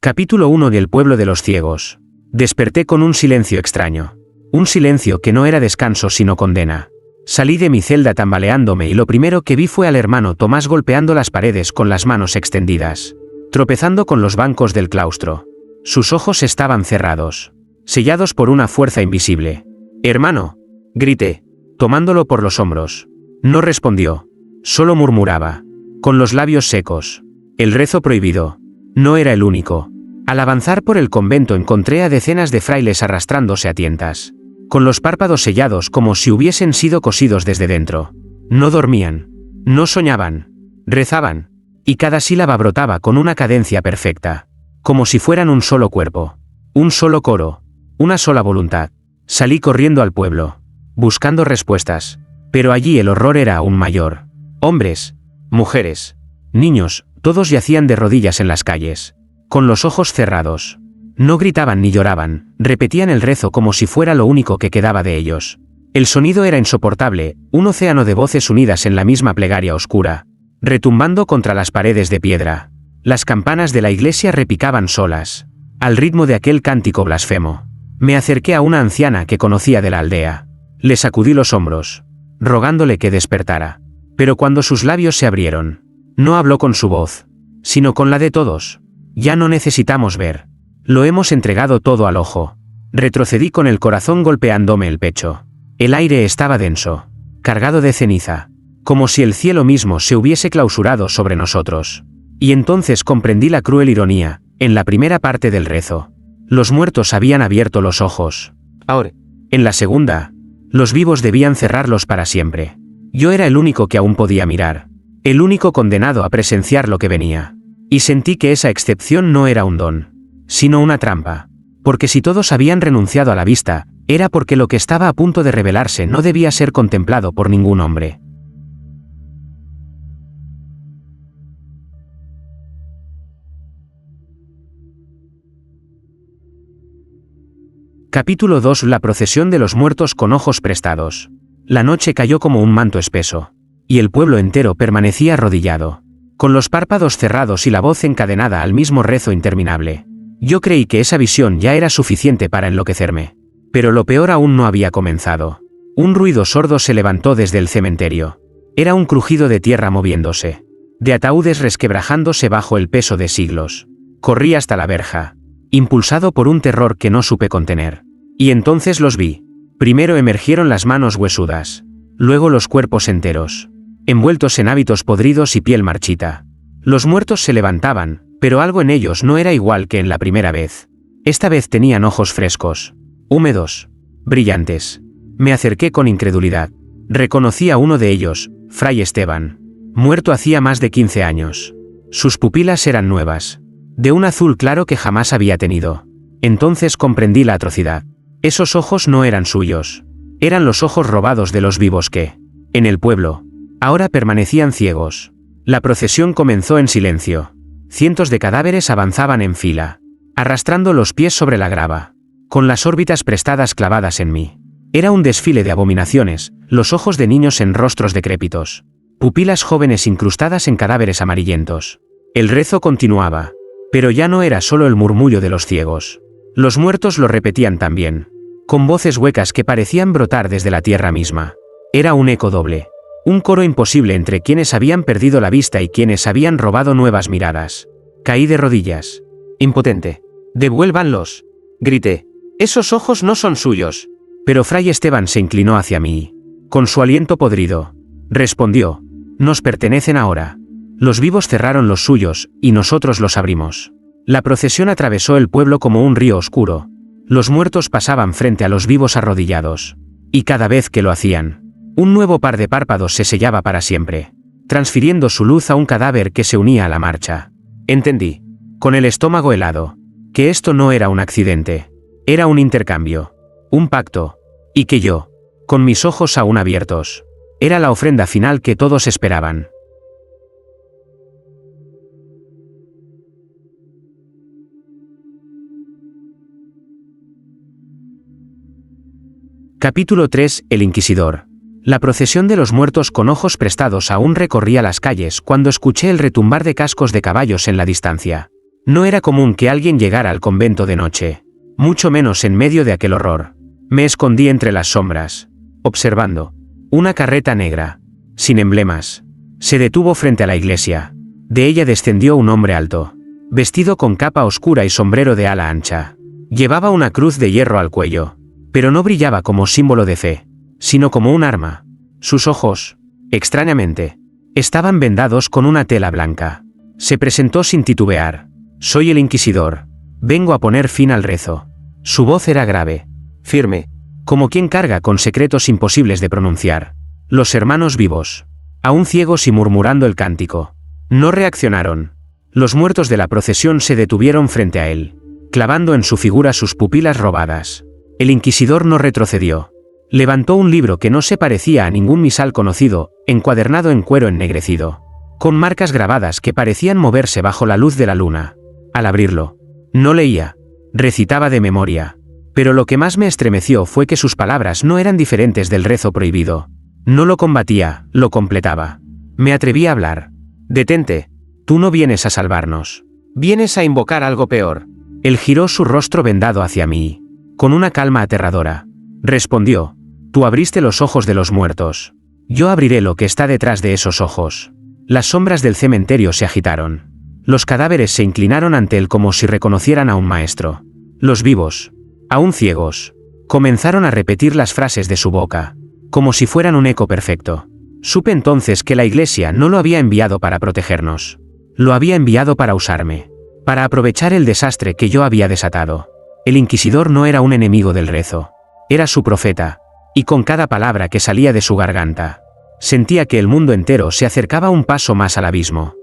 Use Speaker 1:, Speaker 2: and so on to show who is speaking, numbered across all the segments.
Speaker 1: Capítulo 1 del pueblo de los ciegos. Desperté con un silencio extraño. Un silencio que no era descanso sino condena. Salí de mi celda tambaleándome y lo primero que vi fue al hermano Tomás golpeando las paredes con las manos extendidas, tropezando con los bancos del claustro. Sus ojos estaban cerrados, sellados por una fuerza invisible. «Hermano», grité, tomándolo por los hombros. No respondió, solo murmuraba, con los labios secos. El rezo prohibido. No era el único. Al avanzar por el convento encontré a decenas de frailes arrastrándose a tientas, con los párpados sellados como si hubiesen sido cosidos desde dentro. No dormían, no soñaban, rezaban, y cada sílaba brotaba con una cadencia perfecta, como si fueran un solo cuerpo, un solo coro, una sola voluntad. Salí corriendo al pueblo, buscando respuestas, pero allí el horror era aún mayor. Hombres, mujeres, niños, todos yacían de rodillas en las calles, con los ojos cerrados. No gritaban ni lloraban, repetían el rezo como si fuera lo único que quedaba de ellos. El sonido era insoportable, un océano de voces unidas en la misma plegaria oscura, retumbando contra las paredes de piedra. Las campanas de la iglesia repicaban solas, al ritmo de aquel cántico blasfemo. Me acerqué a una anciana que conocía de la aldea. Le sacudí los hombros, rogándole que despertara. Pero cuando sus labios se abrieron, no habló con su voz, sino con la de todos. «Ya no necesitamos ver. Lo hemos entregado todo al ojo». Retrocedí con el corazón golpeándome el pecho. El aire estaba denso, cargado de ceniza, como si el cielo mismo se hubiese clausurado sobre nosotros. Y entonces comprendí la cruel ironía, en la primera parte del rezo. Los muertos habían abierto los ojos. Ahora, en la segunda, los vivos debían cerrarlos para siempre. Yo era el único que aún podía mirar, el único condenado a presenciar lo que venía. Y sentí que esa excepción no era un don, sino una trampa. Porque si todos habían renunciado a la vista, era porque lo que estaba a punto de revelarse no debía ser contemplado por ningún hombre. Capítulo 2. La procesión de los muertos con ojos prestados. La noche cayó como un manto espeso, y el pueblo entero permanecía arrodillado, con los párpados cerrados y la voz encadenada al mismo rezo interminable. Yo creí que esa visión ya era suficiente para enloquecerme. Pero lo peor aún no había comenzado. Un ruido sordo se levantó desde el cementerio. Era un crujido de tierra moviéndose, de ataúdes resquebrajándose bajo el peso de siglos. Corrí hasta la verja, impulsado por un terror que no supe contener. Y entonces los vi. Primero emergieron las manos huesudas, luego los cuerpos enteros, envueltos en hábitos podridos y piel marchita. Los muertos se levantaban, pero algo en ellos no era igual que en la primera vez. Esta vez tenían ojos frescos, húmedos, brillantes. Me acerqué con incredulidad. Reconocí a uno de ellos, Fray Esteban, muerto hacía más de 15 años. Sus pupilas eran nuevas, de un azul claro que jamás había tenido. Entonces comprendí la atrocidad. Esos ojos no eran suyos. Eran los ojos robados de los vivos que, en el pueblo, ahora permanecían ciegos. La procesión comenzó en silencio. Cientos de cadáveres avanzaban en fila, arrastrando los pies sobre la grava, con las órbitas prestadas clavadas en mí. Era un desfile de abominaciones, los ojos de niños en rostros decrépitos, pupilas jóvenes incrustadas en cadáveres amarillentos. El rezo continuaba, pero ya no era solo el murmullo de los ciegos. Los muertos lo repetían también, con voces huecas que parecían brotar desde la tierra misma. Era un eco doble, un coro imposible entre quienes habían perdido la vista y quienes habían robado nuevas miradas. Caí de rodillas, impotente. «Devuélvanlos», grité. «Esos ojos no son suyos». Pero Fray Esteban se inclinó hacia mí, con su aliento podrido. Respondió: «Nos pertenecen ahora. Los vivos cerraron los suyos, y nosotros los abrimos». La procesión atravesó el pueblo como un río oscuro. Los muertos pasaban frente a los vivos arrodillados. Y cada vez que lo hacían, un nuevo par de párpados se sellaba para siempre, transfiriendo su luz a un cadáver que se unía a la marcha. Entendí, con el estómago helado, que esto no era un accidente. Era un intercambio, un pacto, y que yo, con mis ojos aún abiertos, era la ofrenda final que todos esperaban. Capítulo 3. El Inquisidor. La procesión de los muertos con ojos prestados aún recorría las calles cuando escuché el retumbar de cascos de caballos en la distancia. No era común que alguien llegara al convento de noche, mucho menos en medio de aquel horror. Me escondí entre las sombras, observando. Una carreta negra, sin emblemas, se detuvo frente a la iglesia. De ella descendió un hombre alto, vestido con capa oscura y sombrero de ala ancha. Llevaba una cruz de hierro al cuello, pero no brillaba como símbolo de fe, sino como un arma. Sus ojos, extrañamente, estaban vendados con una tela blanca. Se presentó sin titubear. Soy el Inquisidor. Vengo a poner fin al rezo. Su voz era grave, firme, como quien carga con secretos imposibles de pronunciar. Los hermanos vivos, aún ciegos y murmurando el cántico, no reaccionaron. Los muertos de la procesión se detuvieron frente a él, clavando en su figura sus pupilas robadas. El Inquisidor no retrocedió. Levantó un libro que no se parecía a ningún misal conocido, encuadernado en cuero ennegrecido, con marcas grabadas que parecían moverse bajo la luz de la luna. Al abrirlo, no leía, recitaba de memoria. Pero lo que más me estremeció fue que sus palabras no eran diferentes del rezo prohibido. No lo combatía, lo completaba. Me atreví a hablar. Detente. Tú no vienes a salvarnos. Vienes a invocar algo peor. Él giró su rostro vendado hacia mí, con una calma aterradora. Respondió. Tú abriste los ojos de los muertos. Yo abriré lo que está detrás de esos ojos. Las sombras del cementerio se agitaron. Los cadáveres se inclinaron ante él como si reconocieran a un maestro. Los vivos, aún ciegos, comenzaron a repetir las frases de su boca, como si fueran un eco perfecto. Supe entonces que la Iglesia no lo había enviado para protegernos. Lo había enviado para usarme, para aprovechar el desastre que yo había desatado. El Inquisidor no era un enemigo del rezo, era su profeta, y con cada palabra que salía de su garganta, sentía que el mundo entero se acercaba un paso más al abismo.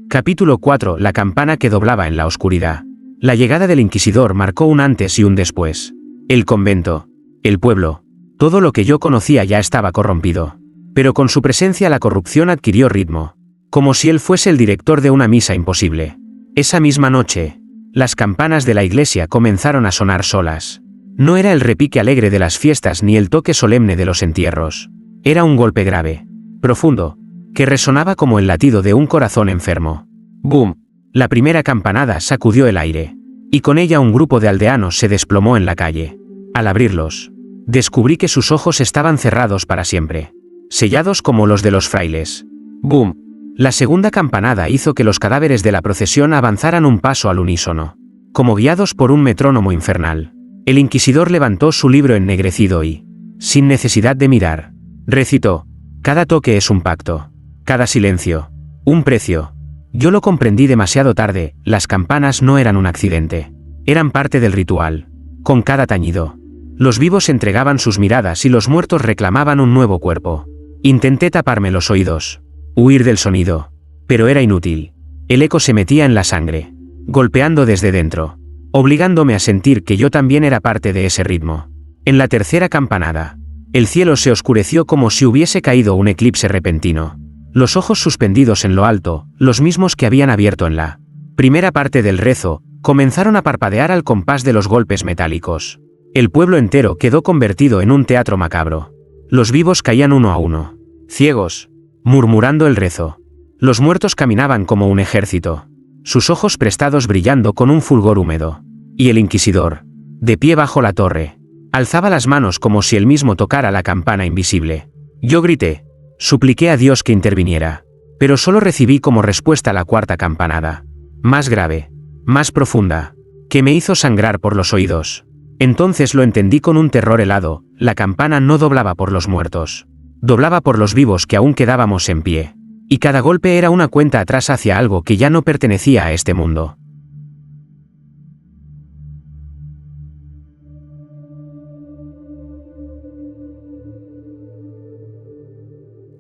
Speaker 1: Capítulo 4. La campana que doblaba en la oscuridad. La llegada del Inquisidor marcó un antes y un después. El convento, el pueblo, todo lo que yo conocía ya estaba corrompido. Pero con su presencia la corrupción adquirió ritmo, como si él fuese el director de una misa imposible. Esa misma noche, las campanas de la iglesia comenzaron a sonar solas. No era el repique alegre de las fiestas ni el toque solemne de los entierros. Era un golpe grave, profundo, que resonaba como el latido de un corazón enfermo. ¡Bum! La primera campanada sacudió el aire, y con ella un grupo de aldeanos se desplomó en la calle. Al abrirlos, descubrí que sus ojos estaban cerrados para siempre, sellados como los de los frailes. ¡Bum! La segunda campanada hizo que los cadáveres de la procesión avanzaran un paso al unísono, como guiados por un metrónomo infernal. El Inquisidor levantó su libro ennegrecido y, sin necesidad de mirar, recitó: cada toque es un pacto, cada silencio, un precio. Yo lo comprendí demasiado tarde. Las campanas no eran un accidente, eran parte del ritual. Con cada tañido, los vivos entregaban sus miradas y los muertos reclamaban un nuevo cuerpo. Intenté taparme los oídos, huir del sonido, pero era inútil. El eco se metía en la sangre, golpeando desde dentro, obligándome a sentir que yo también era parte de ese ritmo. En la tercera campanada, el cielo se oscureció como si hubiese caído un eclipse repentino. Los ojos suspendidos en lo alto, los mismos que habían abierto en la primera parte del rezo, comenzaron a parpadear al compás de los golpes metálicos. El pueblo entero quedó convertido en un teatro macabro. Los vivos caían uno a uno, ciegos, murmurando el rezo. Los muertos caminaban como un ejército, sus ojos prestados brillando con un fulgor húmedo. Y el Inquisidor, de pie bajo la torre, alzaba las manos como si él mismo tocara la campana invisible. Yo grité, supliqué a Dios que interviniera, pero solo recibí como respuesta la cuarta campanada, más grave, más profunda, que me hizo sangrar por los oídos. Entonces lo entendí con un terror helado: la campana no doblaba por los muertos, doblaba por los vivos que aún quedábamos en pie, y cada golpe era una cuenta atrás hacia algo que ya no pertenecía a este mundo.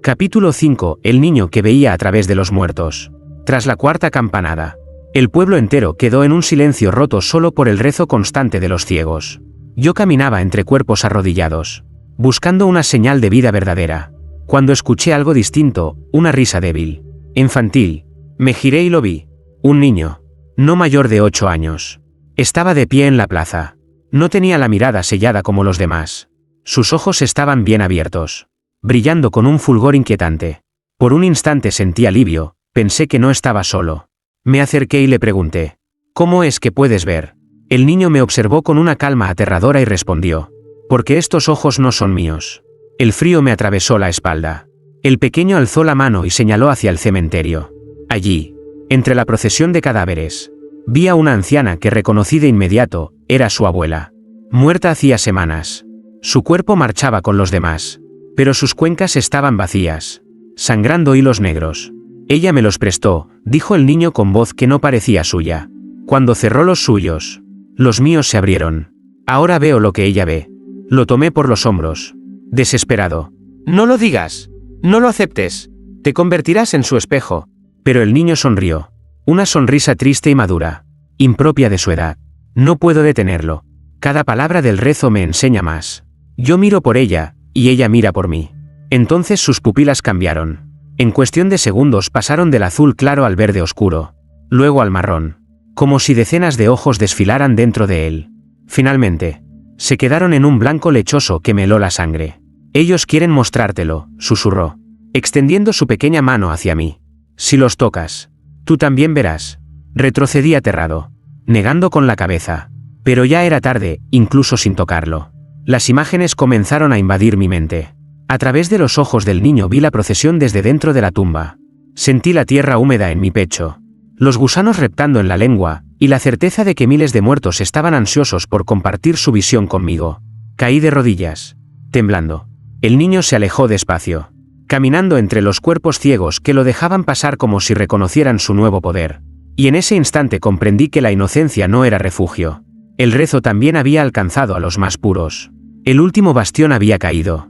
Speaker 1: Capítulo 5. El niño que veía a través de los muertos. Tras la cuarta campanada, el pueblo entero quedó en un silencio roto solo por el rezo constante de los ciegos. Yo caminaba entre cuerpos arrodillados, buscando una señal de vida verdadera, cuando escuché algo distinto, una risa débil, infantil. Me giré y lo vi. Un niño, no mayor de 8 años. Estaba de pie en la plaza. No tenía la mirada sellada como los demás. Sus ojos estaban bien abiertos, brillando con un fulgor inquietante. Por un instante sentí alivio, pensé que no estaba solo. Me acerqué y le pregunté: ¿cómo es que puedes ver? El niño me observó con una calma aterradora y respondió: porque estos ojos no son míos. El frío me atravesó la espalda. El pequeño alzó la mano y señaló hacia el cementerio. Allí, entre la procesión de cadáveres, vi a una anciana que reconocí de inmediato, era su abuela. Muerta hacía semanas. Su cuerpo marchaba con los demás, pero sus cuencas estaban vacías, sangrando hilos negros. Ella me los prestó, dijo el niño con voz que no parecía suya. Cuando cerró los suyos, los míos se abrieron. Ahora veo lo que ella ve. Lo tomé por los hombros, desesperado. No lo digas, no lo aceptes, te convertirás en su espejo. Pero el niño sonrió, una sonrisa triste y madura, impropia de su edad. No puedo detenerlo. Cada palabra del rezo me enseña más. Yo miro por ella, y ella mira por mí. Entonces sus pupilas cambiaron. En cuestión de segundos pasaron del azul claro al verde oscuro, luego al marrón, como si decenas de ojos desfilaran dentro de él. Finalmente, se quedaron en un blanco lechoso que me heló la sangre. Ellos quieren mostrártelo, susurró, extendiendo su pequeña mano hacia mí. Si los tocas, tú también verás. Retrocedí aterrado, negando con la cabeza. Pero ya era tarde, incluso sin tocarlo. Las imágenes comenzaron a invadir mi mente. A través de los ojos del niño vi la procesión desde dentro de la tumba. Sentí la tierra húmeda en mi pecho, los gusanos reptando en la lengua, y la certeza de que miles de muertos estaban ansiosos por compartir su visión conmigo. Caí de rodillas, temblando. El niño se alejó despacio, caminando entre los cuerpos ciegos que lo dejaban pasar como si reconocieran su nuevo poder. Y en ese instante comprendí que la inocencia no era refugio. El rezo también había alcanzado a los más puros. El último bastión había caído.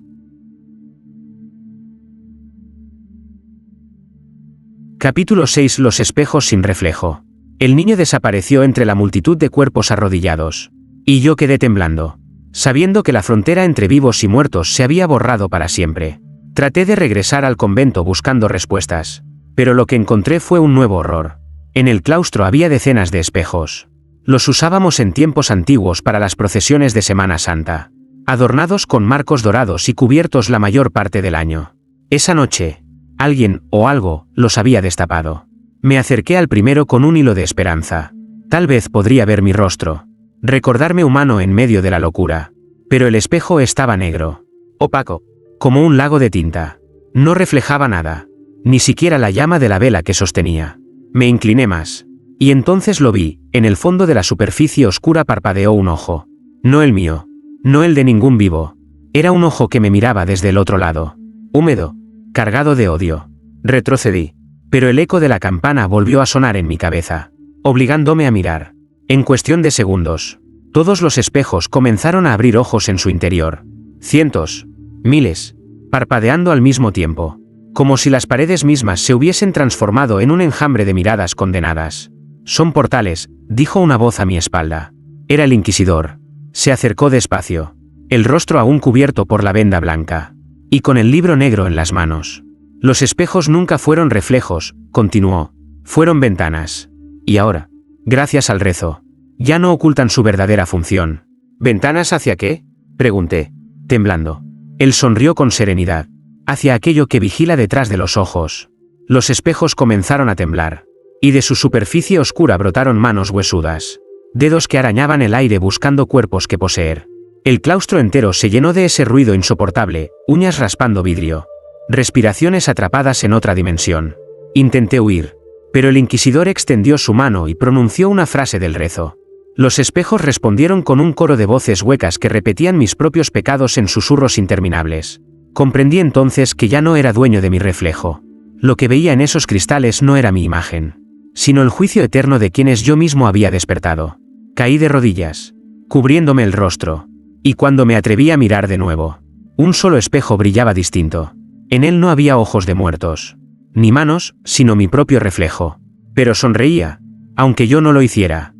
Speaker 1: Capítulo 6. Los espejos sin reflejo. El niño desapareció entre la multitud de cuerpos arrodillados. Y yo quedé temblando, sabiendo que la frontera entre vivos y muertos se había borrado para siempre. Traté de regresar al convento buscando respuestas, pero lo que encontré fue un nuevo horror. En el claustro había decenas de espejos. Los usábamos en tiempos antiguos para las procesiones de Semana Santa, adornados con marcos dorados y cubiertos la mayor parte del año. Esa noche, alguien, o algo, los había destapado. Me acerqué al primero con un hilo de esperanza. Tal vez podría ver mi rostro, recordarme humano en medio de la locura. Pero el espejo estaba negro, opaco, como un lago de tinta. No reflejaba nada, ni siquiera la llama de la vela que sostenía. Me incliné más, y entonces lo vi. En el fondo de la superficie oscura parpadeó un ojo. No el mío, no el de ningún vivo. Era un ojo que me miraba desde el otro lado, húmedo, cargado de odio. Retrocedí, pero el eco de la campana volvió a sonar en mi cabeza, obligándome a mirar. En cuestión de segundos, todos los espejos comenzaron a abrir ojos en su interior. Cientos, miles, parpadeando al mismo tiempo, como si las paredes mismas se hubiesen transformado en un enjambre de miradas condenadas. Son portales, dijo una voz a mi espalda. Era el inquisidor. Se acercó despacio, el rostro aún cubierto por la venda blanca, y con el libro negro en las manos. Los espejos nunca fueron reflejos, continuó, fueron ventanas. Y ahora, gracias al rezo, ya no ocultan su verdadera función. ¿Ventanas hacia qué?, pregunté, temblando. Él sonrió con serenidad. Hacia aquello que vigila detrás de los ojos. Los espejos comenzaron a temblar, y de su superficie oscura brotaron manos huesudas, dedos que arañaban el aire buscando cuerpos que poseer. El claustro entero se llenó de ese ruido insoportable, uñas raspando vidrio, respiraciones atrapadas en otra dimensión. Intenté huir, pero el inquisidor extendió su mano y pronunció una frase del rezo. Los espejos respondieron con un coro de voces huecas que repetían mis propios pecados en susurros interminables. Comprendí entonces que ya no era dueño de mi reflejo. Lo que veía en esos cristales no era mi imagen, sino el juicio eterno de quienes yo mismo había despertado. Caí de rodillas, cubriéndome el rostro, y cuando me atreví a mirar de nuevo, un solo espejo brillaba distinto. En él no había ojos de muertos, ni manos, sino mi propio reflejo. Pero sonreía, aunque yo no lo hiciera.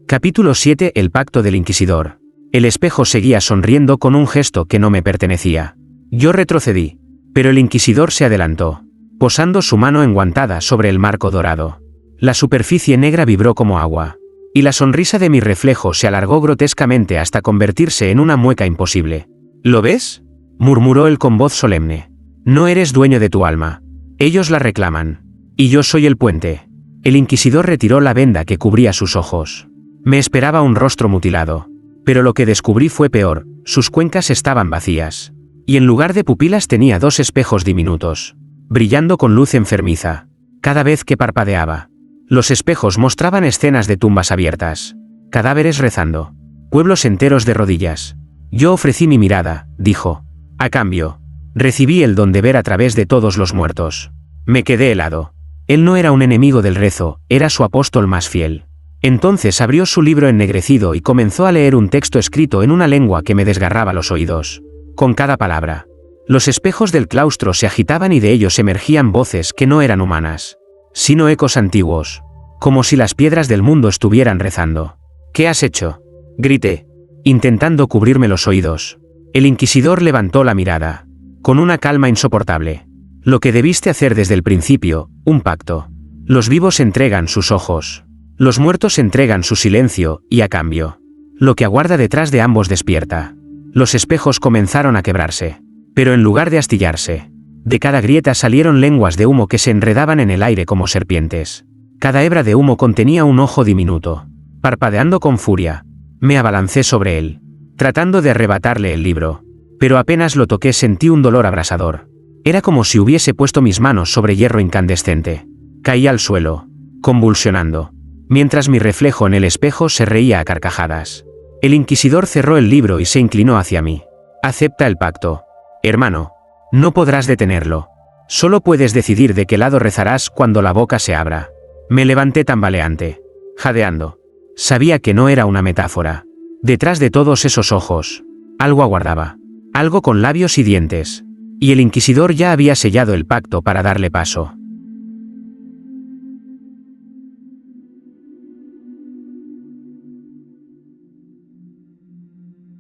Speaker 1: Capítulo 7. El pacto del inquisidor. El espejo seguía sonriendo con un gesto que no me pertenecía. Yo retrocedí, Pero el inquisidor se adelantó, posando su mano enguantada sobre el marco dorado. La superficie negra vibró como agua, y la sonrisa de mi reflejo se alargó grotescamente hasta convertirse en una mueca imposible. ¿Lo ves?, murmuró él con voz solemne. No eres dueño de tu alma. Ellos la reclaman. Y yo soy el puente. El inquisidor retiró la venda que cubría sus ojos. Me esperaba un rostro mutilado. Pero lo que descubrí fue peor, sus cuencas estaban vacías. Y en lugar de pupilas tenía 2 espejos diminutos, brillando con luz enfermiza, cada vez que parpadeaba. Los espejos mostraban escenas de tumbas abiertas, cadáveres rezando, pueblos enteros de rodillas. Yo ofrecí mi mirada, dijo. A cambio, recibí el don de ver a través de todos los muertos. Me quedé helado. Él no era un enemigo del rezo, era su apóstol más fiel. Entonces abrió su libro ennegrecido y comenzó a leer un texto escrito en una lengua que me desgarraba los oídos. Con cada palabra, los espejos del claustro se agitaban y de ellos emergían voces que no eran humanas, sino ecos antiguos, como si las piedras del mundo estuvieran rezando. ¿Qué has hecho?, grité, intentando cubrirme los oídos. El inquisidor levantó la mirada, con una calma insoportable. Lo que debiste hacer desde el principio, un pacto. Los vivos entregan sus ojos. Los muertos entregan su silencio, y a cambio, lo que aguarda detrás de ambos despierta. Los espejos comenzaron a quebrarse. Pero en lugar de astillarse, de cada grieta salieron lenguas de humo que se enredaban en el aire como serpientes. Cada hebra de humo contenía un ojo diminuto. Parpadeando con furia, me abalancé sobre él, tratando de arrebatarle el libro. Pero apenas lo toqué sentí un dolor abrasador. Era como si hubiese puesto mis manos sobre hierro incandescente. Caí al suelo, convulsionando, mientras mi reflejo en el espejo se reía a carcajadas. El inquisidor cerró el libro y se inclinó hacia mí. Acepta el pacto, hermano. No podrás detenerlo. Solo puedes decidir de qué lado rezarás cuando la boca se abra. Me levanté tambaleante, jadeando. Sabía que no era una metáfora. Detrás de todos esos ojos, algo aguardaba. Algo con labios y dientes. Y el inquisidor ya había sellado el pacto para darle paso.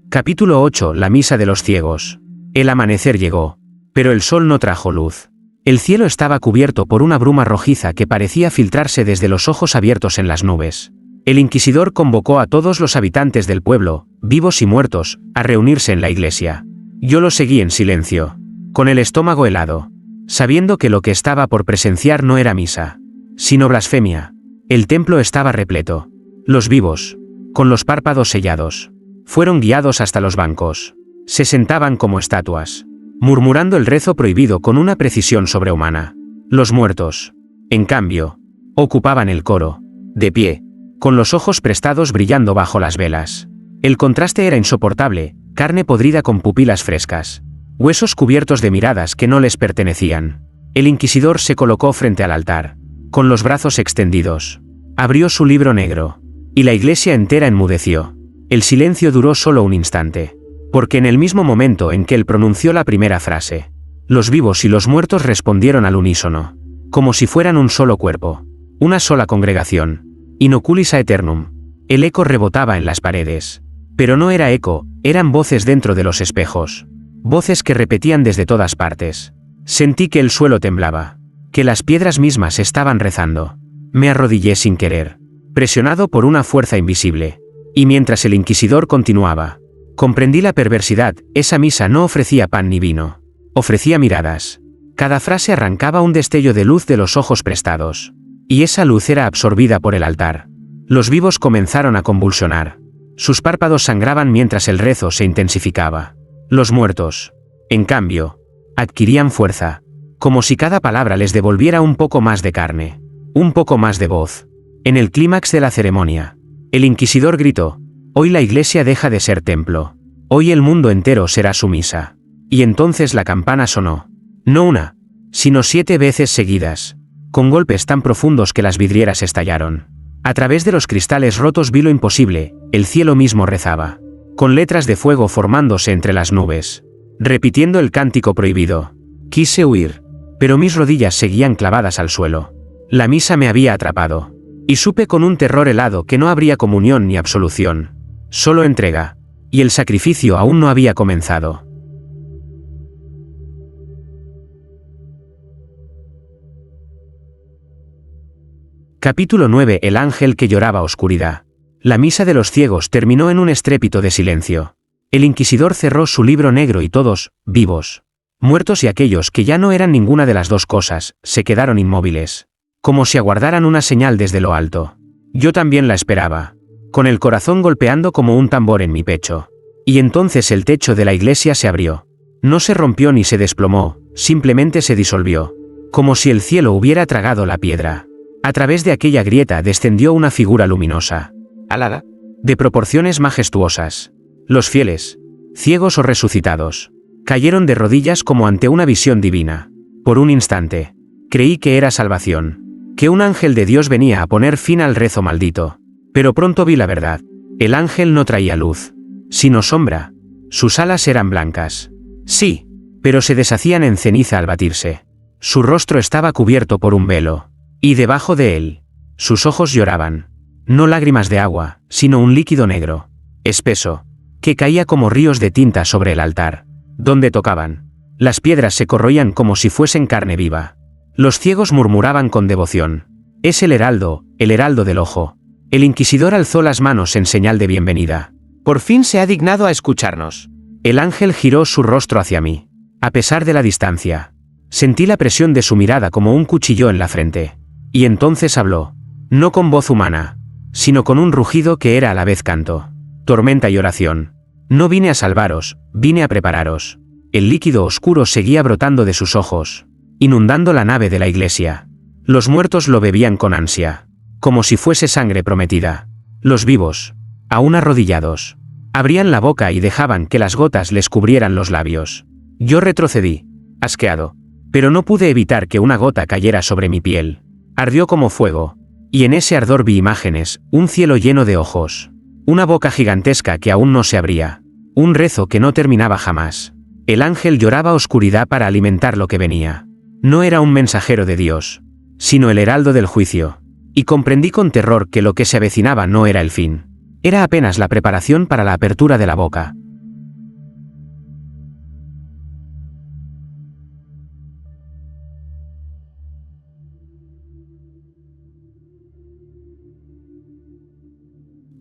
Speaker 1: Capítulo 8. La misa de los ciegos. El amanecer llegó, pero el sol no trajo luz. El cielo estaba cubierto por una bruma rojiza que parecía filtrarse desde los ojos abiertos en las nubes. El inquisidor convocó a todos los habitantes del pueblo, vivos y muertos, a reunirse en la iglesia. Yo lo seguí en silencio, con el estómago helado, sabiendo que lo que estaba por presenciar no era misa, sino blasfemia. El templo estaba repleto. Los vivos, con los párpados sellados, fueron guiados hasta los bancos. Se sentaban como estatuas, murmurando el rezo prohibido con una precisión sobrehumana. Los muertos, en cambio, ocupaban el coro, de pie, con los ojos prestados brillando bajo las velas. El contraste era insoportable, carne podrida con pupilas frescas, huesos cubiertos de miradas que no les pertenecían. El inquisidor se colocó frente al altar, con los brazos extendidos. Abrió su libro negro, y la iglesia entera enmudeció. El silencio duró solo un instante, porque en el mismo momento en que él pronunció la primera frase, los vivos y los muertos respondieron al unísono, como si fueran un solo cuerpo, una sola congregación, in oculis aeternum. El eco rebotaba en las paredes, pero no era eco, eran voces dentro de los espejos, voces que repetían desde todas partes. Sentí que el suelo temblaba, que las piedras mismas estaban rezando. Me arrodillé sin querer, presionado por una fuerza invisible. Y mientras el inquisidor continuaba, comprendí la perversidad. Esa misa no ofrecía pan ni vino, ofrecía miradas. Cada frase arrancaba un destello de luz de los ojos prestados, y esa luz era absorbida por el altar. Los vivos comenzaron a convulsionar. Sus párpados sangraban mientras el rezo se intensificaba. Los muertos, en cambio, adquirían fuerza, como si cada palabra les devolviera un poco más de carne, un poco más de voz. En el clímax de la ceremonia, el inquisidor gritó: «Hoy la iglesia deja de ser templo. Hoy el mundo entero será su misa». Y entonces la campana sonó. No una, sino 7 veces seguidas, con golpes tan profundos que las vidrieras estallaron. A través de los cristales rotos vi lo imposible, el cielo mismo rezaba, con letras de fuego formándose entre las nubes, repitiendo el cántico prohibido. Quise huir, pero mis rodillas seguían clavadas al suelo. La misa me había atrapado. Y supe con un terror helado que no habría comunión ni absolución, solo entrega, y el sacrificio aún no había comenzado. Capítulo 9. El ángel que lloraba oscuridad. La misa de los ciegos terminó en un estrépito de silencio. El inquisidor cerró su libro negro y todos, vivos, muertos y aquellos que ya no eran ninguna de las dos cosas, se quedaron inmóviles, como si aguardaran una señal desde lo alto. Yo también la esperaba, con el corazón golpeando como un tambor en mi pecho. Y entonces el techo de la iglesia se abrió. No se rompió ni se desplomó, simplemente se disolvió, como si el cielo hubiera tragado la piedra. A través de aquella grieta descendió una figura luminosa, alada, de proporciones majestuosas. Los fieles, ciegos o resucitados, cayeron de rodillas como ante una visión divina. Por un instante, creí que era salvación, que un ángel de Dios venía a poner fin al rezo maldito. Pero pronto vi la verdad. El ángel no traía luz, sino sombra. Sus alas eran blancas. Sí, pero se deshacían en ceniza al batirse. Su rostro estaba cubierto por un velo, y debajo de él, sus ojos lloraban. No lágrimas de agua, sino un líquido negro, espeso, que caía como ríos de tinta sobre el altar. Donde tocaban, las piedras se corroían como si fuesen carne viva. Los ciegos murmuraban con devoción. Es el heraldo del ojo. El inquisidor alzó las manos en señal de bienvenida. Por fin se ha dignado a escucharnos. El ángel giró su rostro hacia mí. A pesar de la distancia, sentí la presión de su mirada como un cuchillo en la frente. Y entonces habló, no con voz humana, sino con un rugido que era a la vez canto, tormenta y oración. No vine a salvaros, vine a prepararos. El líquido oscuro seguía brotando de sus ojos, inundando la nave de la iglesia. Los muertos lo bebían con ansia, como si fuese sangre prometida. Los vivos, aún arrodillados, abrían la boca y dejaban que las gotas les cubrieran los labios. Yo retrocedí, asqueado, pero no pude evitar que una gota cayera sobre mi piel. Ardió como fuego, y en ese ardor vi imágenes, un cielo lleno de ojos, una boca gigantesca que aún no se abría, un rezo que no terminaba jamás. El ángel lloraba oscuridad para alimentar lo que venía. No era un mensajero de Dios, sino el heraldo del juicio, y comprendí con terror que lo que se avecinaba no era el fin, era apenas la preparación para la apertura de la boca.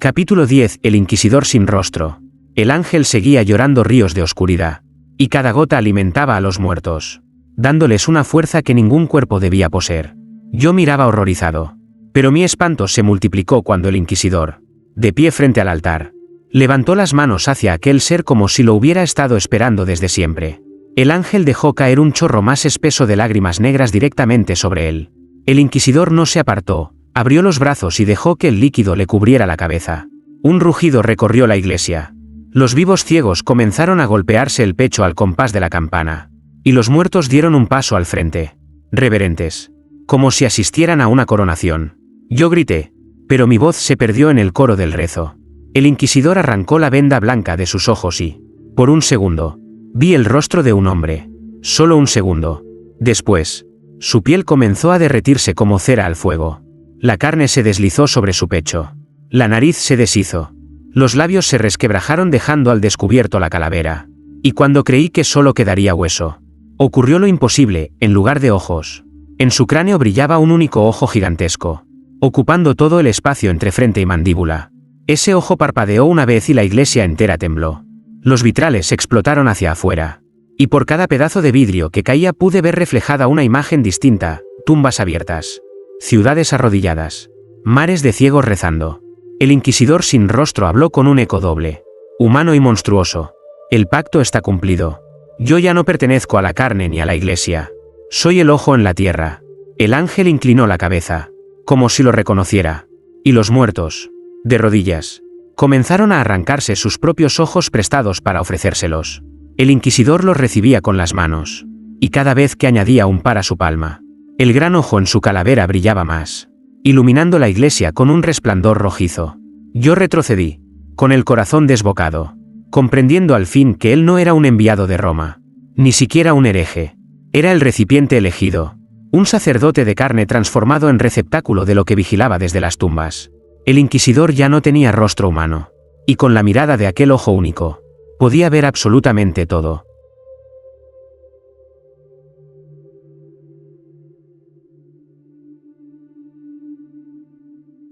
Speaker 1: Capítulo 10. El inquisidor sin rostro. El ángel seguía llorando ríos de oscuridad, y cada gota alimentaba a los muertos, dándoles una fuerza que ningún cuerpo debía poseer. Yo miraba horrorizado, pero mi espanto se multiplicó cuando el inquisidor, de pie frente al altar, levantó las manos hacia aquel ser como si lo hubiera estado esperando desde siempre. El ángel dejó caer un chorro más espeso de lágrimas negras directamente sobre él. El inquisidor no se apartó, abrió los brazos y dejó que el líquido le cubriera la cabeza. Un rugido recorrió la iglesia. Los vivos ciegos comenzaron a golpearse el pecho al compás de la campana, y los muertos dieron un paso al frente, reverentes, como si asistieran a una coronación. Yo grité, pero mi voz se perdió en el coro del rezo. El inquisidor arrancó la venda blanca de sus ojos y, por un segundo, vi el rostro de un hombre. Solo un segundo. Después, su piel comenzó a derretirse como cera al fuego. La carne se deslizó sobre su pecho. La nariz se deshizo. Los labios se resquebrajaron dejando al descubierto la calavera. Y cuando creí que solo quedaría hueso, ocurrió lo imposible. En lugar de ojos, en su cráneo brillaba un único ojo gigantesco, ocupando todo el espacio entre frente y mandíbula. Ese ojo parpadeó una vez y la iglesia entera tembló. Los vitrales explotaron hacia afuera, y por cada pedazo de vidrio que caía pude ver reflejada una imagen distinta: tumbas abiertas, ciudades arrodilladas, mares de ciegos rezando. El inquisidor sin rostro habló con un eco doble, humano y monstruoso. El pacto está cumplido. Yo ya no pertenezco a la carne ni a la iglesia. Soy el ojo en la tierra. El ángel inclinó la cabeza, como si lo reconociera. Y los muertos, de rodillas, comenzaron a arrancarse sus propios ojos prestados para ofrecérselos. El inquisidor los recibía con las manos, y cada vez que añadía un par a su palma, el gran ojo en su calavera brillaba más, iluminando la iglesia con un resplandor rojizo. Yo retrocedí, con el corazón desbocado, comprendiendo al fin que él no era un enviado de Roma, ni siquiera un hereje. Era el recipiente elegido, un sacerdote de carne transformado en receptáculo de lo que vigilaba desde las tumbas. El inquisidor ya no tenía rostro humano, y con la mirada de aquel ojo único, podía ver absolutamente todo.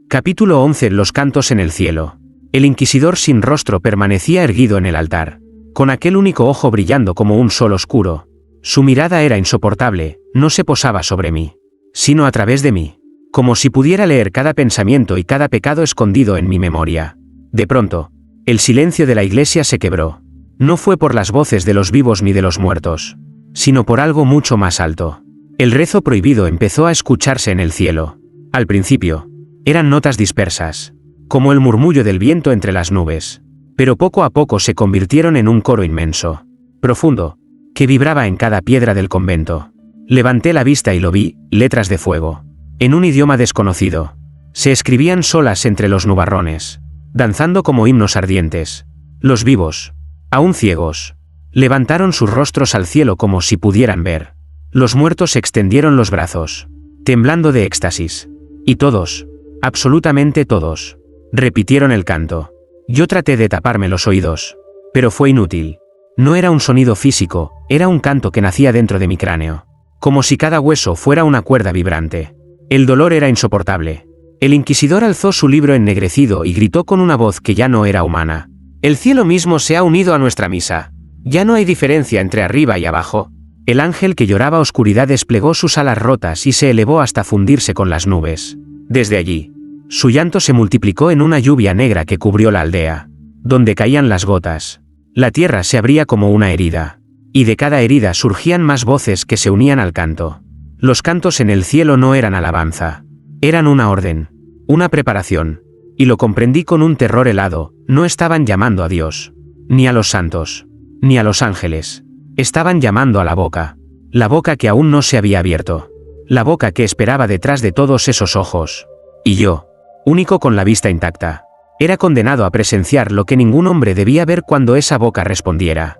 Speaker 1: Capítulo 11. Los cantos en el cielo. El inquisidor sin rostro permanecía erguido en el altar, con aquel único ojo brillando como un sol oscuro. Su mirada era insoportable, no se posaba sobre mí, sino a través de mí, como si pudiera leer cada pensamiento y cada pecado escondido en mi memoria. De pronto, el silencio de la iglesia se quebró. No fue por las voces de los vivos ni de los muertos, sino por algo mucho más alto. El rezo prohibido empezó a escucharse en el cielo. Al principio, eran notas dispersas, como el murmullo del viento entre las nubes, pero poco a poco se convirtieron en un coro inmenso, profundo, que vibraba en cada piedra del convento. Levanté la vista y lo vi, letras de fuego, en un idioma desconocido. Se escribían solas entre los nubarrones, danzando como himnos ardientes. Los vivos, aún ciegos, levantaron sus rostros al cielo como si pudieran ver. Los muertos extendieron los brazos, temblando de éxtasis. Y todos, absolutamente todos, repitieron el canto. Yo traté de taparme los oídos, pero fue inútil. No era un sonido físico, era un canto que nacía dentro de mi cráneo, como si cada hueso fuera una cuerda vibrante. El dolor era insoportable. El inquisidor alzó su libro ennegrecido y gritó con una voz que ya no era humana. El cielo mismo se ha unido a nuestra misa. Ya no hay diferencia entre arriba y abajo. El ángel que lloraba oscuridad desplegó sus alas rotas y se elevó hasta fundirse con las nubes. Desde allí, su llanto se multiplicó en una lluvia negra que cubrió la aldea, donde caían las gotas. La tierra se abría como una herida, y de cada herida surgían más voces que se unían al canto. Los cantos en el cielo no eran alabanza, eran una orden, una preparación, y lo comprendí con un terror helado. No estaban llamando a Dios, ni a los santos, ni a los ángeles. Estaban llamando a la boca que aún no se había abierto, la boca que esperaba detrás de todos esos ojos. Y yo, único con la vista intacta, era condenado a presenciar lo que ningún hombre debía ver cuando esa boca respondiera.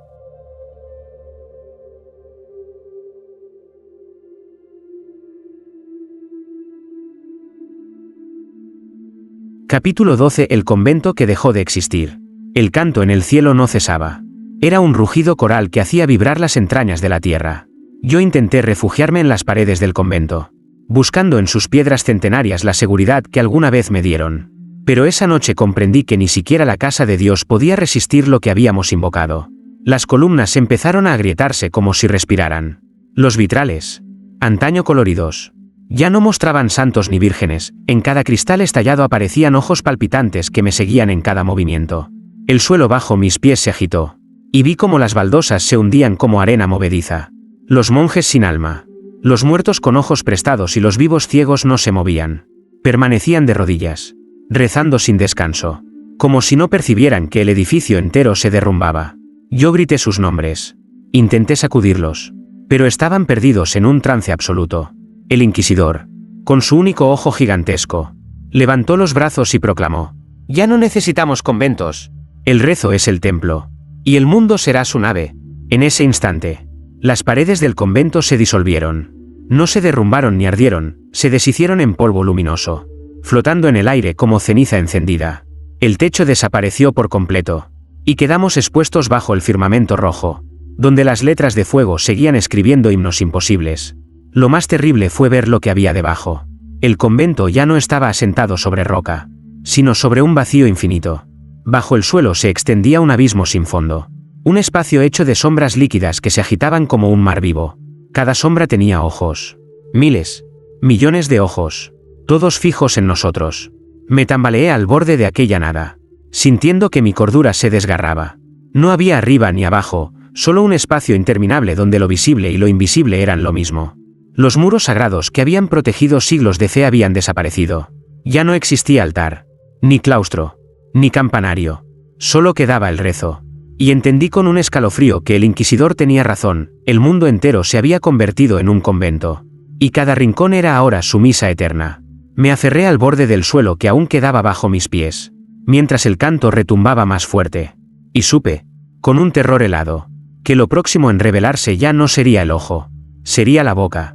Speaker 1: Capítulo 12. El convento que dejó de existir. El canto en el cielo no cesaba. Era un rugido coral que hacía vibrar las entrañas de la tierra. Yo intenté refugiarme en las paredes del convento, buscando en sus piedras centenarias la seguridad que alguna vez me dieron. Pero esa noche comprendí que ni siquiera la casa de Dios podía resistir lo que habíamos invocado. Las columnas empezaron a agrietarse como si respiraran. Los vitrales, antaño coloridos, ya no mostraban santos ni vírgenes. En cada cristal estallado aparecían ojos palpitantes que me seguían en cada movimiento. El suelo bajo mis pies se agitó, y vi cómo las baldosas se hundían como arena movediza. Los monjes sin alma, los muertos con ojos prestados y los vivos ciegos no se movían. Permanecían de rodillas, rezando sin descanso, como si no percibieran que el edificio entero se derrumbaba. Yo grité sus nombres. Intenté sacudirlos, pero estaban perdidos en un trance absoluto. El inquisidor, con su único ojo gigantesco, levantó los brazos y proclamó: «Ya no necesitamos conventos. El rezo es el templo, y el mundo será su nave». En ese instante, las paredes del convento se disolvieron. No se derrumbaron ni ardieron, se deshicieron en polvo luminoso, flotando en el aire como ceniza encendida. El techo desapareció por completo, y quedamos expuestos bajo el firmamento rojo, donde las letras de fuego seguían escribiendo himnos imposibles. Lo más terrible fue ver lo que había debajo. El convento ya no estaba asentado sobre roca, sino sobre un vacío infinito. Bajo el suelo se extendía un abismo sin fondo, un espacio hecho de sombras líquidas que se agitaban como un mar vivo. Cada sombra tenía ojos, miles, millones de ojos, todos fijos en nosotros. Me tambaleé al borde de aquella nada, sintiendo que mi cordura se desgarraba. No había arriba ni abajo, solo un espacio interminable donde lo visible y lo invisible eran lo mismo. Los muros sagrados que habían protegido siglos de fe habían desaparecido. Ya no existía altar, ni claustro, ni campanario. Solo quedaba el rezo. Y entendí con un escalofrío que el inquisidor tenía razón. El mundo entero se había convertido en un convento, y cada rincón era ahora su misa eterna. Me aferré al borde del suelo que aún quedaba bajo mis pies, mientras el canto retumbaba más fuerte. Y supe, con un terror helado, que lo próximo en revelarse ya no sería el ojo, sería la boca.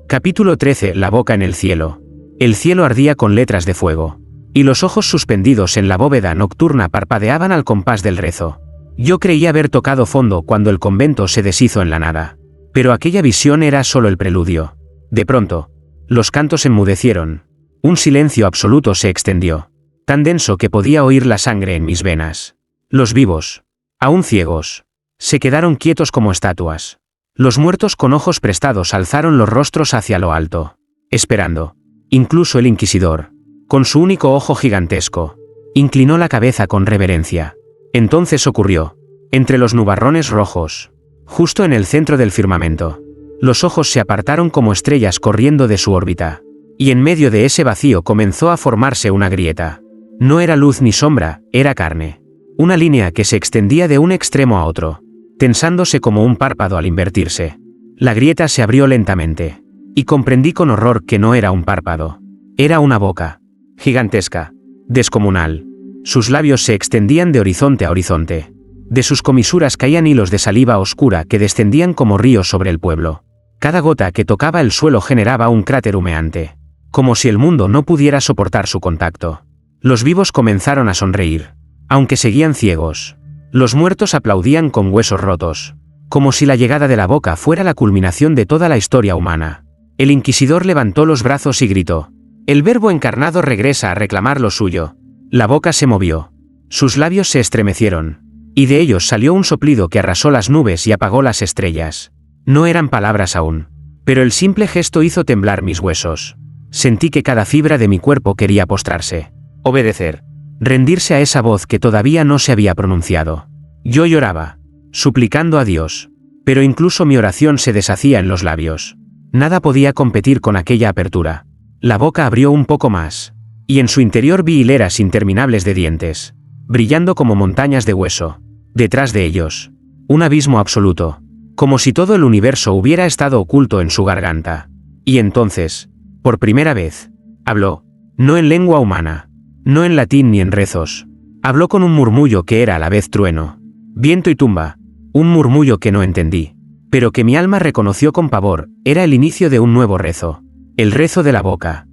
Speaker 1: Capítulo 13. La boca en el cielo. El cielo ardía con letras de fuego, y los ojos suspendidos en la bóveda nocturna parpadeaban al compás del rezo. Yo creí haber tocado fondo cuando el convento se deshizo en la nada. Pero aquella visión era solo el preludio. De pronto, los cantos enmudecieron. Un silencio absoluto se extendió, tan denso que podía oír la sangre en mis venas. Los vivos, aún ciegos, se quedaron quietos como estatuas. Los muertos con ojos prestados alzaron los rostros hacia lo alto, esperando. Incluso el inquisidor, con su único ojo gigantesco, inclinó la cabeza con reverencia. Entonces ocurrió, entre los nubarrones rojos, justo en el centro del firmamento, los ojos se apartaron como estrellas corriendo de su órbita, y en medio de ese vacío comenzó a formarse una grieta. No era luz ni sombra, era carne. Una línea que se extendía de un extremo a otro, tensándose como un párpado al invertirse. La grieta se abrió lentamente, y comprendí con horror que no era un párpado. Era una boca, gigantesca, descomunal. Sus labios se extendían de horizonte a horizonte. De sus comisuras caían hilos de saliva oscura que descendían como ríos sobre el pueblo. Cada gota que tocaba el suelo generaba un cráter humeante, como si el mundo no pudiera soportar su contacto. Los vivos comenzaron a sonreír, aunque seguían ciegos. Los muertos aplaudían con huesos rotos, como si la llegada de la boca fuera la culminación de toda la historia humana. El inquisidor levantó los brazos y gritó: «El Verbo encarnado regresa a reclamar lo suyo». La boca se movió. Sus labios se estremecieron, y de ellos salió un soplido que arrasó las nubes y apagó las estrellas. No eran palabras aún, pero el simple gesto hizo temblar mis huesos. Sentí que cada fibra de mi cuerpo quería postrarse, obedecer, rendirse a esa voz que todavía no se había pronunciado. Yo lloraba, suplicando a Dios, pero incluso mi oración se deshacía en los labios. Nada podía competir con aquella apertura. La boca abrió un poco más, y en su interior vi hileras interminables de dientes, brillando como montañas de hueso. Detrás de ellos, un abismo absoluto, como si todo el universo hubiera estado oculto en su garganta. Y entonces, por primera vez, habló, no en lengua humana, no en latín ni en rezos. Habló con un murmullo que era a la vez trueno, viento y tumba, un murmullo que no entendí, pero que mi alma reconoció con pavor. Era el inicio de un nuevo rezo, el rezo de la boca.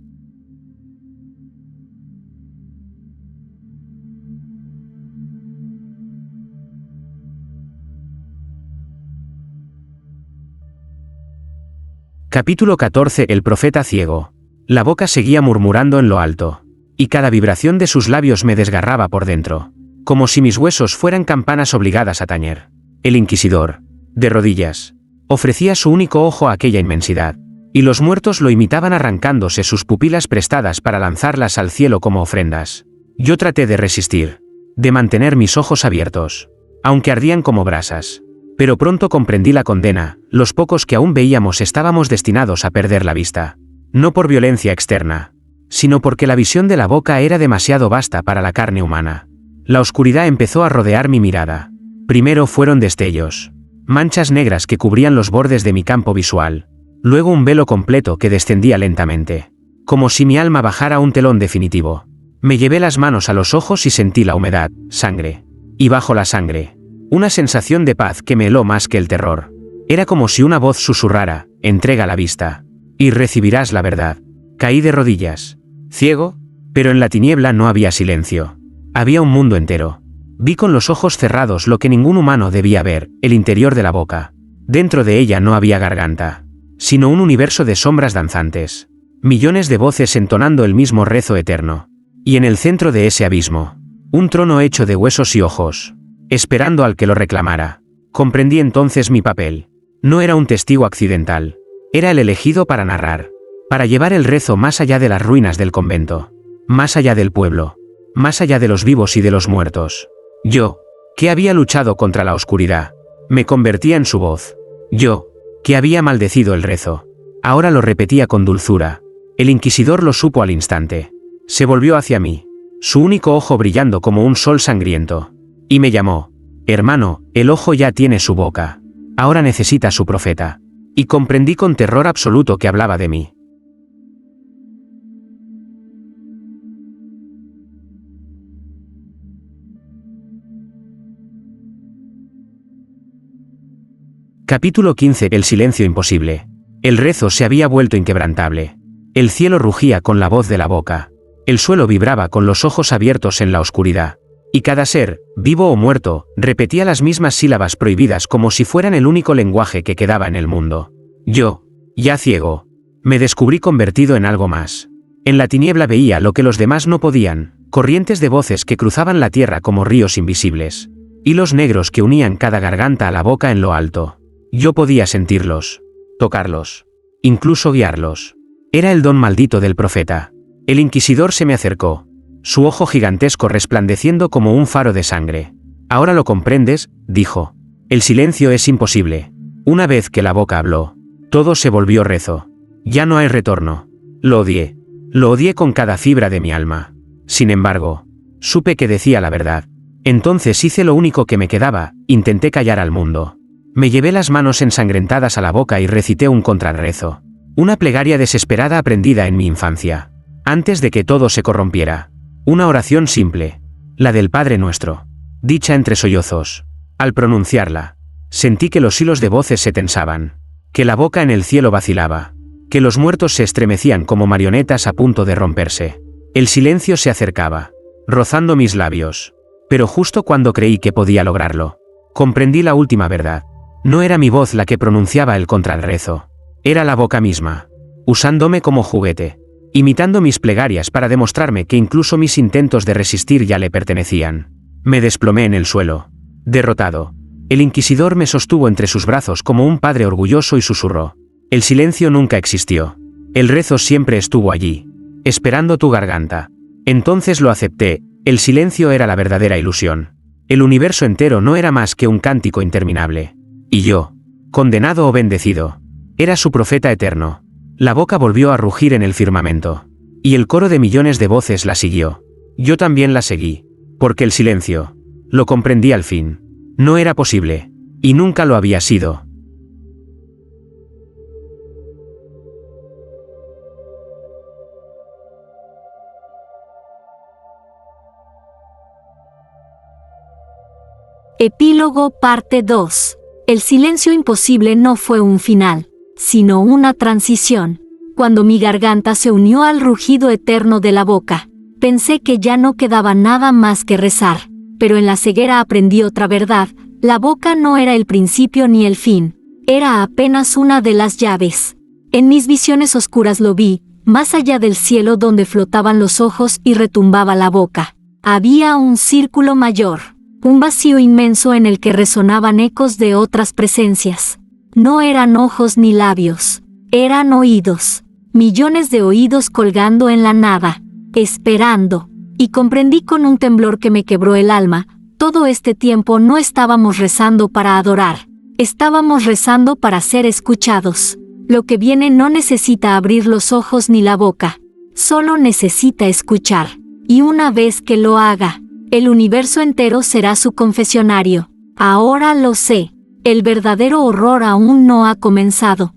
Speaker 1: Capítulo 14. El profeta ciego. La boca seguía murmurando en lo alto, y cada vibración de sus labios me desgarraba por dentro, como si mis huesos fueran campanas obligadas a tañer. El inquisidor, de rodillas, ofrecía su único ojo a aquella inmensidad, y los muertos lo imitaban arrancándose sus pupilas prestadas para lanzarlas al cielo como ofrendas. Yo traté de resistir, de mantener mis ojos abiertos, aunque ardían como brasas. Pero pronto comprendí la condena. Los pocos que aún veíamos estábamos destinados a perder la vista. No por violencia externa, sino porque la visión de la boca era demasiado vasta para la carne humana. La oscuridad empezó a rodear mi mirada. Primero fueron destellos, manchas negras que cubrían los bordes de mi campo visual. Luego un velo completo que descendía lentamente, como si mi alma bajara un telón definitivo. Me llevé las manos a los ojos y sentí la humedad, sangre. Y bajo la sangre, una sensación de paz que me heló más que el terror. Era como si una voz susurrara: entrega la vista, y recibirás la verdad. Caí de rodillas, ciego, pero en la tiniebla no había silencio. Había un mundo entero. Vi con los ojos cerrados lo que ningún humano debía ver, el interior de la boca. Dentro de ella no había garganta, sino un universo de sombras danzantes. Millones de voces entonando el mismo rezo eterno. Y en el centro de ese abismo, un trono hecho de huesos y ojos, esperando al que lo reclamara. Comprendí entonces mi papel. No era un testigo accidental. Era el elegido para narrar, para llevar el rezo más allá de las ruinas del convento, más allá del pueblo, más allá de los vivos y de los muertos. Yo, que había luchado contra la oscuridad, me convertía en su voz. Yo, que había maldecido el rezo, ahora lo repetía con dulzura. El inquisidor lo supo al instante. Se volvió hacia mí, su único ojo brillando como un sol sangriento. Y me llamó: hermano, el ojo ya tiene su boca. Ahora necesita su profeta. Y comprendí con terror absoluto que hablaba de mí. Capítulo 15. El silencio imposible. El rezo se había vuelto inquebrantable. El cielo rugía con la voz de la boca. El suelo vibraba con los ojos abiertos en la oscuridad. Y cada ser, vivo o muerto, repetía las mismas sílabas prohibidas como si fueran el único lenguaje que quedaba en el mundo. Yo, ya ciego, me descubrí convertido en algo más. En la tiniebla veía lo que los demás no podían, corrientes de voces que cruzaban la tierra como ríos invisibles. Hilos negros que unían cada garganta a la boca en lo alto. Yo podía sentirlos, tocarlos, incluso guiarlos. Era el don maldito del profeta. El inquisidor se me acercó, su ojo gigantesco resplandeciendo como un faro de sangre. «Ahora lo comprendes», dijo. «El silencio es imposible. Una vez que la boca habló, todo se volvió rezo. Ya no hay retorno». Lo odié con cada fibra de mi alma. Sin embargo, supe que decía la verdad. Entonces hice lo único que me quedaba, intenté callar al mundo. Me llevé las manos ensangrentadas a la boca y recité un contrarrezo. Una plegaria desesperada aprendida en mi infancia. Antes de que todo se corrompiera. Una oración simple. La del Padre Nuestro. Dicha entre sollozos. Al pronunciarla, sentí que los hilos de voces se tensaban. Que la boca en el cielo vacilaba. Que los muertos se estremecían como marionetas a punto de romperse. El silencio se acercaba, rozando mis labios. Pero justo cuando creí que podía lograrlo, comprendí la última verdad. No era mi voz la que pronunciaba el contrarrezo. Era la boca misma, usándome como juguete, imitando mis plegarias para demostrarme que incluso mis intentos de resistir ya le pertenecían. Me desplomé en el suelo, derrotado. El inquisidor me sostuvo entre sus brazos como un padre orgulloso y susurró. El silencio nunca existió. El rezo siempre estuvo allí, esperando tu garganta. Entonces lo acepté. El silencio era la verdadera ilusión. El universo entero no era más que un cántico interminable. Y yo, condenado o bendecido, era su profeta eterno. La boca volvió a rugir en el firmamento. Y el coro de millones de voces la siguió. Yo también la seguí. Porque el silencio, lo comprendí al fin, no era posible. Y nunca lo había sido.
Speaker 2: Epílogo parte 2. El silencio imposible no fue un final, sino una transición. Cuando mi garganta se unió al rugido eterno de la boca, pensé que ya no quedaba nada más que rezar. Pero en la ceguera aprendí otra verdad: la boca no era el principio ni el fin, era apenas una de las llaves. En mis visiones oscuras lo vi, más allá del cielo donde flotaban los ojos y retumbaba la boca. Había un círculo mayor. Un vacío inmenso en el que resonaban ecos de otras presencias. No eran ojos ni labios, eran oídos. Millones de oídos colgando en la nada, esperando. Y comprendí con un temblor que me quebró el alma: todo este tiempo no estábamos rezando para adorar, estábamos rezando para ser escuchados. Lo que viene no necesita abrir los ojos ni la boca, solo necesita escuchar. Y una vez que lo haga, el universo entero será su confesionario. Ahora lo sé. El verdadero horror aún no ha comenzado.